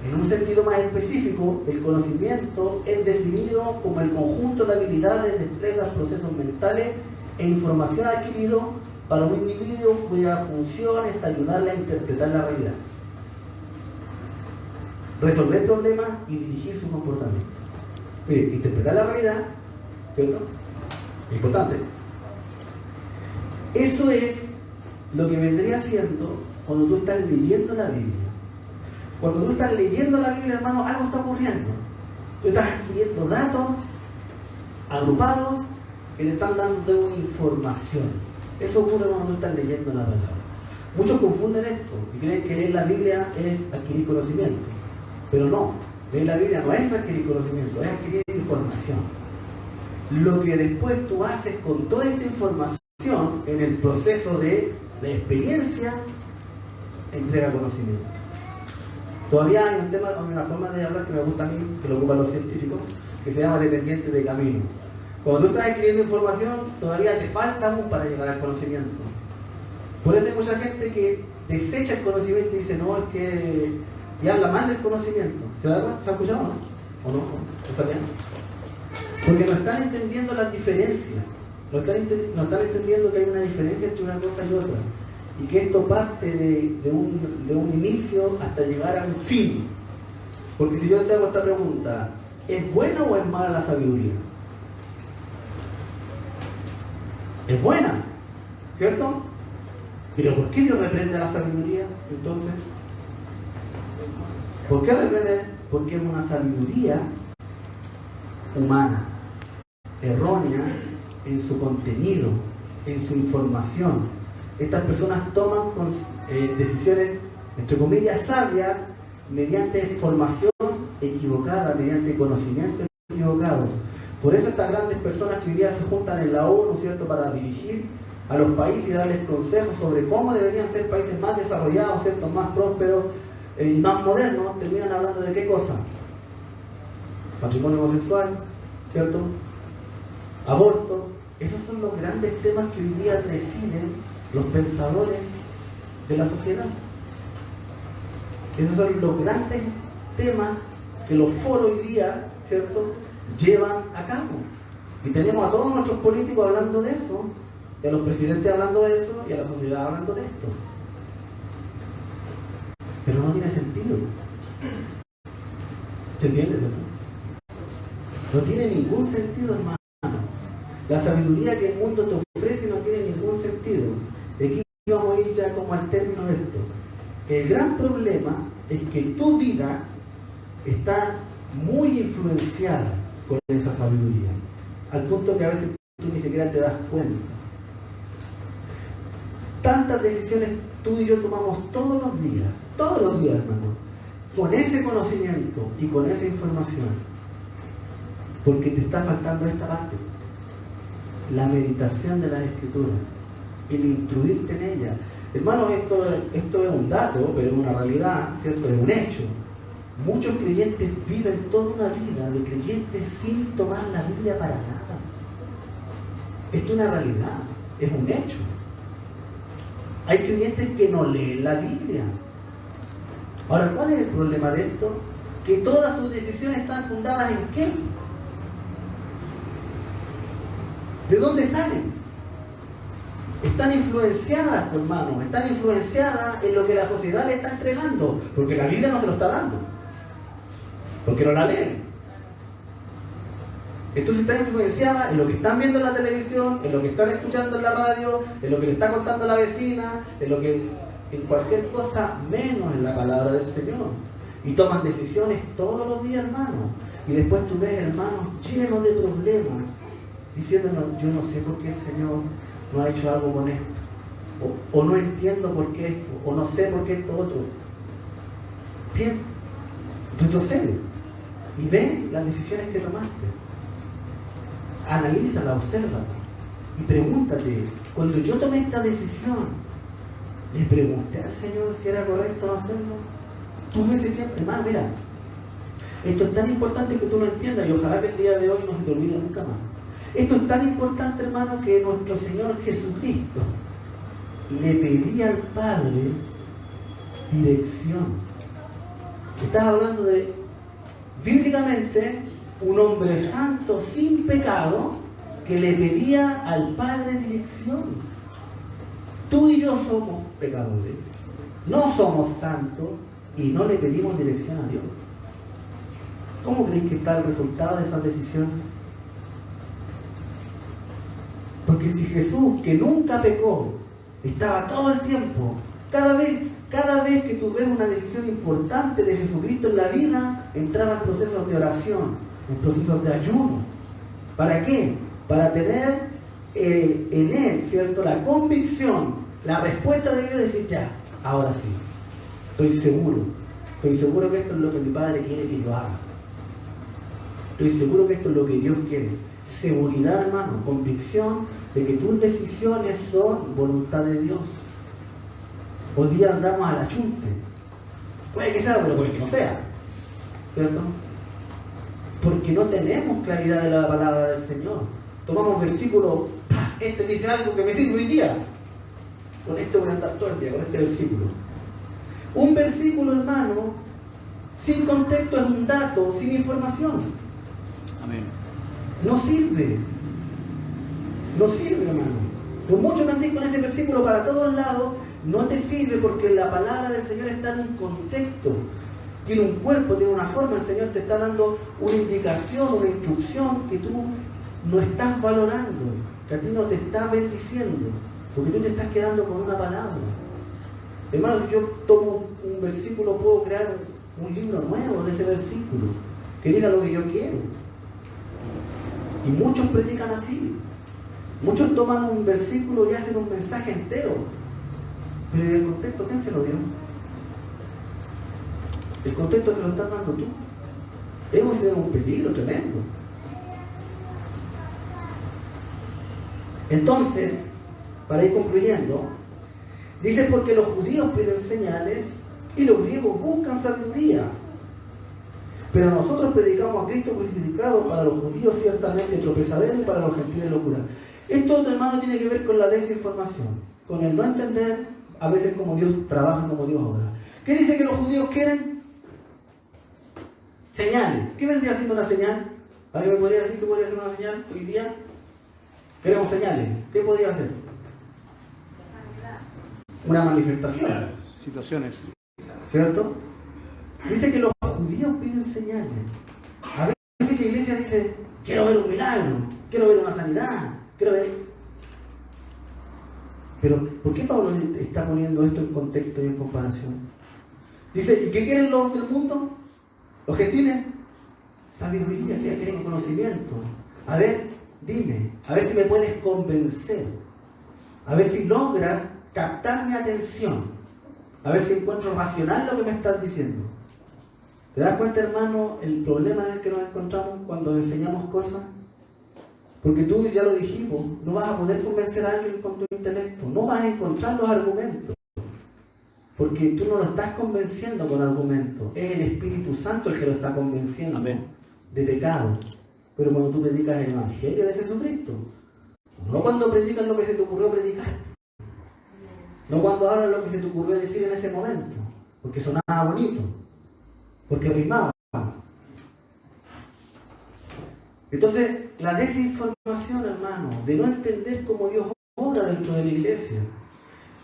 En un sentido más específico, el conocimiento es definido como el conjunto de habilidades, destrezas, procesos mentales e información adquirido para un individuo cuya función es ayudarle a interpretar la realidad, resolver problemas y dirigir su comportamiento. Mire, interpretar la realidad, ¿cierto? Es importante. Eso es lo que vendría siendo cuando tú estás leyendo la Biblia. Cuando tú estás leyendo la Biblia, hermano, algo está ocurriendo. Tú estás adquiriendo datos agrupados que te están dando una información. Eso ocurre cuando tú estás leyendo la palabra. Muchos confunden esto y creen que leer la Biblia es adquirir conocimiento. Pero no, leer la Biblia no es adquirir conocimiento, es adquirir información. Lo que después tú haces con toda esta información en el proceso de experiencia, entrega conocimiento. Todavía hay un tema, una forma de hablar que me gusta a mí, que lo ocupan los científicos, que se llama dependiente de camino. Cuando tú estás adquiriendo información, todavía te falta aún para llegar al conocimiento. Por eso hay mucha gente que desecha el conocimiento y dice, no, es que... y habla mal del conocimiento. ¿Se da cuenta? ¿Se ha escuchado o no? ¿O no? ¿Está bien? Porque no están entendiendo las diferencias. No están entendiendo que hay una diferencia entre una cosa y otra. Y que esto parte de un inicio hasta llegar a un fin. Porque si yo te hago esta pregunta, ¿es buena o es mala la sabiduría? Es buena, ¿cierto? Pero ¿por qué Dios reprende a la sabiduría entonces? ¿Por qué reprende? Porque es una sabiduría humana, errónea en su contenido, en su información. Estas personas toman decisiones, entre comillas, sabias, mediante formación equivocada, mediante conocimiento equivocado. Por eso estas grandes personas que hoy día se juntan en la ONU, ¿cierto?, para dirigir a los países y darles consejos sobre cómo deberían ser países más desarrollados, ¿cierto?, más prósperos y más modernos, terminan hablando de qué cosa: matrimonio homosexual, ¿cierto?, aborto. Esos son los grandes temas que hoy día deciden los pensadores de la sociedad. Esos son los grandes temas que los foros hoy día, ¿cierto?, llevan a cabo. Y tenemos a todos nuestros políticos hablando de eso, y a los presidentes hablando de eso, y a la sociedad hablando de esto. Pero no tiene sentido. ¿Se entiende, verdad? No tiene ningún sentido, hermano. La sabiduría que el mundo te ofrece no tiene ningún sentido. Aquí vamos a ir ya como al término de esto. El gran problema es que tu vida está muy influenciada por esa sabiduría, al punto que a veces tú ni siquiera te das cuenta. Tantas decisiones tú y yo tomamos todos los días, hermano, con ese conocimiento y con esa información, porque te está faltando esta parte: la meditación de las Escrituras, el instruirte en ella. Hermano, esto es un dato, pero es una realidad, ¿cierto? Es un hecho. Muchos creyentes viven toda una vida de creyentes sin tomar la Biblia para nada. Esto es una realidad, es un hecho. Hay creyentes que no leen la Biblia. Ahora, ¿cuál es el problema de esto? Que todas sus decisiones están fundadas en ¿qué? ¿De dónde salen? Están influenciadas, hermano, están influenciadas en lo que la sociedad le está entregando, porque la Biblia no se lo está dando, porque no la leen. Entonces está influenciada en lo que están viendo en la televisión, en lo que están escuchando en la radio, en lo que le está contando la vecina, en cualquier cosa menos en la palabra del Señor. Y toman decisiones todos los días, hermano. Y después tú ves hermanos llenos de problemas, diciéndonos, yo no sé por qué el Señor no ha hecho algo con esto, o no entiendo por qué esto, o no sé por qué esto otro. Bien, retrocede y ve las decisiones que tomaste. Analízala, obsérvala y pregúntate, cuando yo tomé esta decisión, ¿le pregunté al Señor si era correcto no hacerlo? Tuve ese tiempo, hermano, mira, esto es tan importante que tú lo entiendas y ojalá que el día de hoy no se te olvide nunca más. Esto es tan importante, hermano, que nuestro Señor Jesucristo le pedía al Padre dirección. Estás hablando de, bíblicamente, un hombre santo sin pecado que le pedía al Padre dirección. Tú y yo somos pecadores, no somos santos y no le pedimos dirección a Dios. ¿Cómo creéis que está el resultado de esas decisiones? Porque si Jesús, que nunca pecó, estaba todo el tiempo, cada vez que tú ves una decisión importante de Jesucristo en la vida, entraba en procesos de oración, en procesos de ayuno. ¿Para qué? Para tener en Él, ¿cierto?, la convicción, la respuesta de Dios, de decir, ya, ahora sí, estoy seguro que esto es lo que mi Padre quiere que yo haga. Estoy seguro que esto es lo que Dios quiere. Seguridad, hermano, convicción de que tus decisiones son voluntad de Dios. Hoy día andamos a la chunte. Puede que sea, pero puede que no sea. ¿Cierto? Porque no tenemos claridad de la palabra del Señor. Tomamos versículos, este dice algo que me sirve hoy día. Con esto voy a andar todo el día, con este versículo. Un versículo, hermano, sin contexto es un dato, sin información. Amén. No sirve, hermano. Por mucho que andes con ese versículo para todos lados, no te sirve porque la palabra del Señor está en un contexto, tiene un cuerpo, tiene una forma. El Señor te está dando una indicación, una instrucción que tú no estás valorando, que a ti no te está bendiciendo, porque tú te estás quedando con una palabra. Hermano, si yo tomo un versículo, puedo crear un libro nuevo de ese versículo, que diga lo que yo quiero. Y muchos predican así. Muchos toman un versículo y hacen un mensaje entero. Pero en el contexto, ¿quién se lo dio? El contexto se lo estás dando tú. Eso es un peligro tremendo. Entonces, para ir concluyendo, dice, porque los judíos piden señales y los griegos buscan sabiduría. Pero nosotros predicamos a Cristo crucificado, para los judíos ciertamente tropezadero y para los gentiles locura. Esto, hermano, tiene que ver con la desinformación, con el no entender a veces cómo Dios trabaja, cómo Dios obra. ¿Qué dice que los judíos quieren? Señales. ¿Qué vendría siendo una señal? ¿Alguien me podría decir qué podría ser una señal hoy día? Queremos señales. ¿Qué podría ser? Una manifestación. Situaciones. ¿Cierto? Dice que los judíos piden señales. A veces la iglesia dice, quiero ver un milagro, quiero ver una sanidad, quiero ver... Pero, ¿por qué Pablo está poniendo esto en contexto y en comparación? Dice, ¿y qué quieren los del mundo? ¿Los gentiles? Sabiduría, que quieren conocimiento. A ver, dime, a ver si me puedes convencer. A ver si logras captar mi atención. A ver si encuentro racional lo que me estás diciendo. ¿Te das cuenta, hermano, el problema en el que nos encontramos cuando enseñamos cosas? Porque tú, ya lo dijimos, no vas a poder convencer a alguien con tu intelecto. No vas a encontrar los argumentos. Porque tú no lo estás convenciendo con argumentos. Es el Espíritu Santo el que lo está convenciendo. Amén. De pecado. Pero cuando tú predicas el Evangelio de Jesucristo, no cuando predicas lo que se te ocurrió predicar, no cuando hablas lo que se te ocurrió decir en ese momento, porque sonaba bonito, porque rimaba. Entonces, la desinformación, hermano, de no entender cómo Dios obra dentro de la iglesia.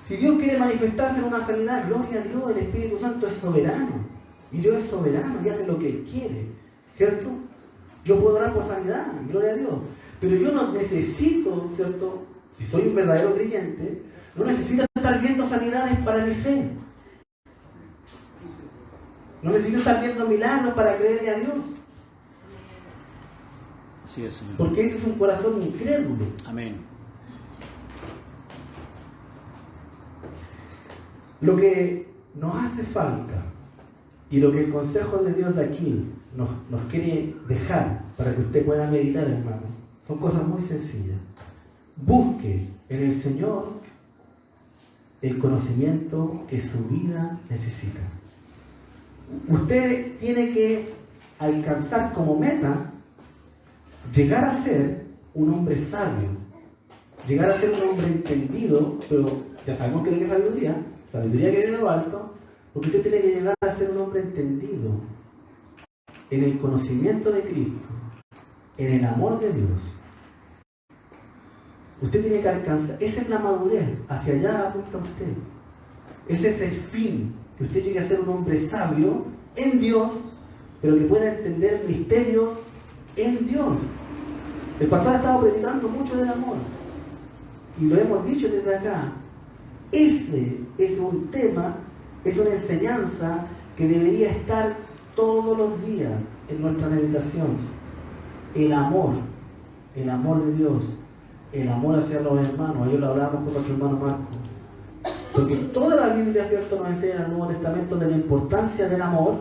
Si Dios quiere manifestarse en una sanidad, gloria a Dios, el Espíritu Santo es soberano. Y Dios es soberano y hace lo que Él quiere, ¿cierto? Yo puedo orar por sanidad, gloria a Dios. Pero yo no necesito, ¿cierto? Si soy un verdadero creyente, no necesito estar viendo sanidades para mi fe. No necesito estar viendo milagros para creerle a Dios. Así es, Señor. Porque ese es un corazón incrédulo. Amén. Lo que nos hace falta y lo que el consejo de Dios de aquí nos quiere dejar para que usted pueda meditar, hermano, son cosas muy sencillas. Busque en el Señor el conocimiento que su vida necesita. Usted tiene que alcanzar como meta llegar a ser un hombre sabio, llegar a ser un hombre entendido, pero ya sabemos que tiene sabiduría que viene de lo alto, porque usted tiene que llegar a ser un hombre entendido en el conocimiento de Cristo, en el amor de Dios. Usted tiene que alcanzar, esa es la madurez, hacia allá apunta usted. Ese es el fin, que usted llegue a ser un hombre sabio en Dios, pero que pueda entender misterios en Dios. El pastor ha estado predicando mucho del amor, y lo hemos dicho desde acá. Ese es un tema, es una enseñanza que debería estar todos los días en nuestra meditación. El amor de Dios, el amor hacia los hermanos. Ayer lo hablábamos con nuestro hermano Marco. Porque toda la Biblia, ¿cierto?, nos enseña en el Nuevo Testamento de la importancia del amor,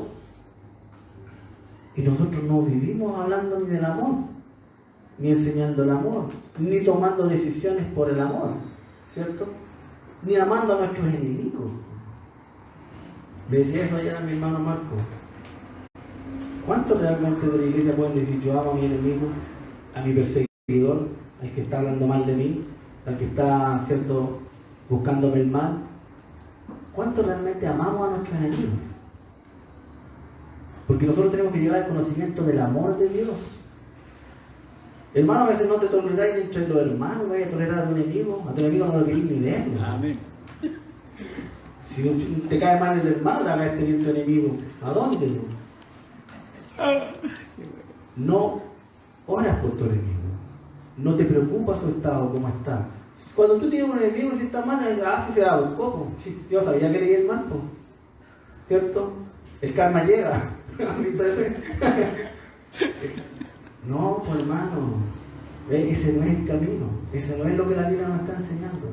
y nosotros no vivimos hablando ni del amor, ni enseñando el amor, ni tomando decisiones por el amor, ¿cierto?, ni amando a nuestros enemigos. Le decía eso ayer a mi hermano Marco. ¿Cuántos realmente de la iglesia pueden decir: yo amo a mi enemigo, a mi perseguidor, al que está hablando mal de mí, al que está, ¿cierto?, buscándome el mal? ¿Cuántos realmente amamos a nuestros enemigos? Porque nosotros tenemos que llegar al conocimiento del amor de Dios. Hermano, a veces no te toleráis entre los hermanos, vayas a tolerar a tu enemigo no lo querés ni ver. Amén. Si te cae mal el hermano, te va a caer bien tu enemigo. ¿A dónde? No oras por tu enemigo. No te preocupa su estado, cómo está. Cuando tú tienes un enemigo y si está mal, si se da un copo. Si yo sabía que leía el mal, ¿cierto? El karma llega. No, pues hermano, ese no es el camino, ese no es lo que la Biblia nos está enseñando.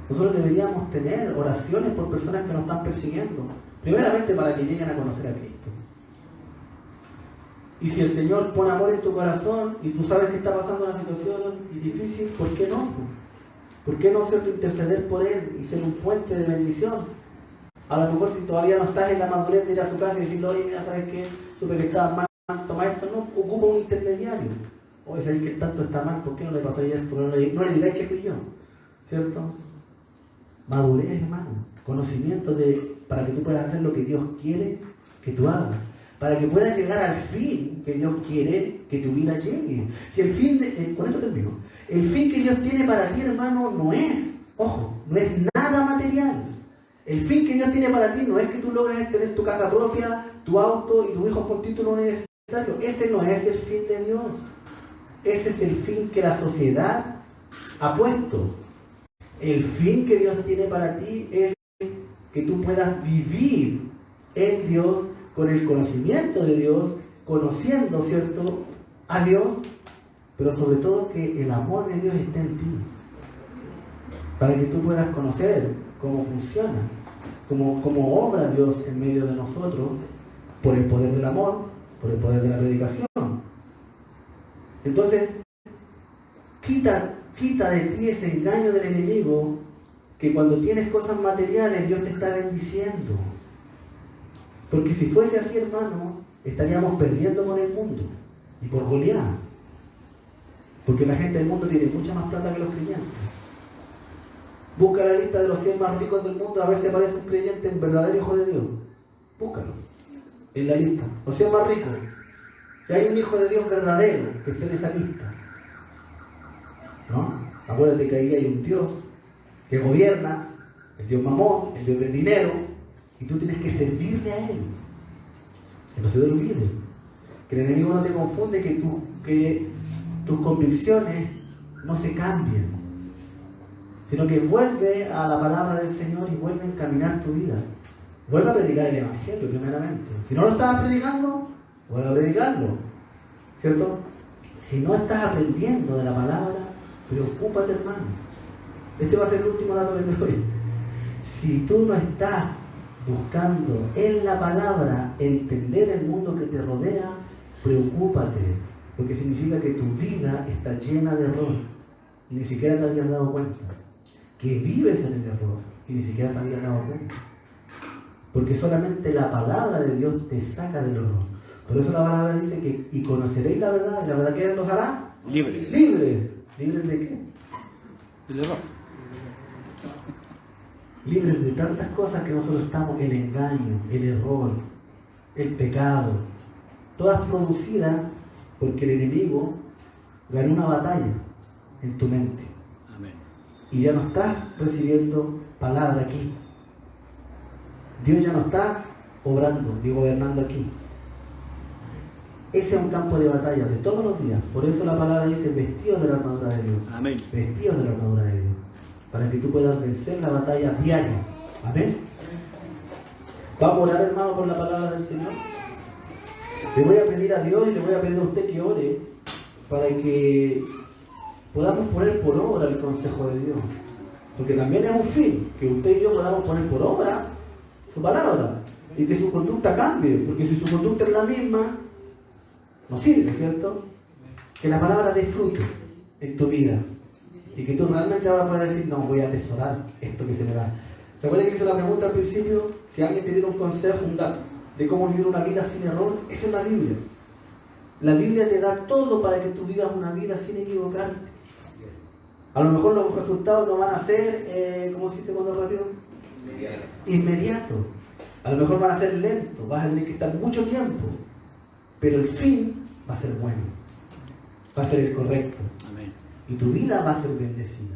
Nosotros deberíamos tener oraciones por personas que nos están persiguiendo, primeramente para que lleguen a conocer a Cristo. Y si el Señor pone amor en tu corazón y tú sabes que está pasando una situación difícil, ¿por qué no? ¿Por qué no, cierto, interceder por Él y ser un puente de bendición? A lo mejor si todavía no estás en la madurez de ir a su casa y decirle: oye, mira, ¿sabes qué? Supe que estabas mal, toma esto. No, ocupa un intermediario. Oye, ¿sabes que tanto está mal? ¿Por qué no le pasaría esto? No le digáis que fui yo, ¿cierto? Madurez, hermano. Conocimiento para que tú puedas hacer lo que Dios quiere que tú hagas. Para que puedas llegar al fin que Dios quiere que tu vida llegue. Si el fin, con esto termino, el fin que Dios tiene para ti, hermano, no es nada material. El fin que Dios tiene para ti no es que tú logres tener tu casa propia, tu auto y tus hijos con título universitario. Ese no es el fin de Dios. Ese es el fin que la sociedad ha puesto. El fin que Dios tiene para ti es que tú puedas vivir en Dios, con el conocimiento de Dios, conociendo, ¿cierto?, a Dios, pero sobre todo que el amor de Dios esté en ti, para que tú puedas conocer cómo funciona, cómo obra Dios en medio de nosotros, por el poder del amor, por el poder de la predicación. Entonces, quita de ti ese engaño del enemigo, que cuando tienes cosas materiales Dios te está bendiciendo. Porque si fuese así, hermano, estaríamos perdiendo con el mundo y por Goliat. Porque la gente del mundo tiene mucha más plata que los creyentes. Busca la lista de los 100 más ricos del mundo, a ver si aparece un creyente, un verdadero hijo de Dios. Búscalo en la lista. Los 100 más ricos. Si hay un hijo de Dios verdadero que esté en esa lista, ¿no? Acuérdate que ahí hay un Dios que gobierna, el Dios Mamón, el Dios del dinero, y tú tienes que servirle a Él. Que no se te olvide. Que el enemigo no te confunde, que tus convicciones no se cambien, sino que vuelve a la palabra del Señor y vuelve a encaminar tu vida. Vuelve a predicar el Evangelio primeramente. Si no lo estabas predicando, vuelve a predicarlo, ¿cierto? Si no estás aprendiendo de la palabra, preocúpate, hermano. Este va a ser el último dato que te doy. Si tú no estás buscando en la palabra entender el mundo que te rodea, preocúpate, porque significa que tu vida está llena de error y ni siquiera te habías dado cuenta. Que vives en el error y ni siquiera te habías dado cuenta. Porque solamente la palabra de Dios te saca del error. Por eso la palabra dice que y conoceréis la verdad, y la verdad que los hará libres. Libres. ¿Libres de qué? Del error. Libres de tantas cosas que nosotros estamos, el engaño, el error, el pecado, todas producidas porque el enemigo ganó una batalla en tu mente. Amén. Y ya no estás recibiendo palabra aquí. Dios ya no está obrando ni gobernando aquí. Ese es un campo de batalla de todos los días. Por eso la palabra dice vestidos de la armadura de Dios. Amén. Vestidos de la armadura de Dios. Para que tú puedas vencer la batalla diaria. Amén. ¿Va a orar, hermano, por la palabra del Señor? Le voy a pedir a Dios y le voy a pedir a usted que ore para que podamos poner por obra el consejo de Dios. Porque también es un fin que usted y yo podamos poner por obra su palabra y que su conducta cambie. Porque si su conducta es la misma, no sirve, ¿cierto? Que la palabra dé fruto en tu vida y que tú realmente ahora puedas decir, no, voy a atesorar esto que se me da. ¿Se acuerdan que hice la pregunta al principio? Si alguien te diera un consejo, un dato de cómo vivir una vida sin error, esa es la Biblia. La Biblia te da todo para que tú vivas una vida sin equivocarte. A lo mejor los resultados no van a ser, ¿cómo se dice cuando rápido? Inmediato. A lo mejor van a ser lentos, vas a tener que estar mucho tiempo, pero el fin va a ser bueno, va a ser el correcto. Amén. Y tu vida va a ser bendecida.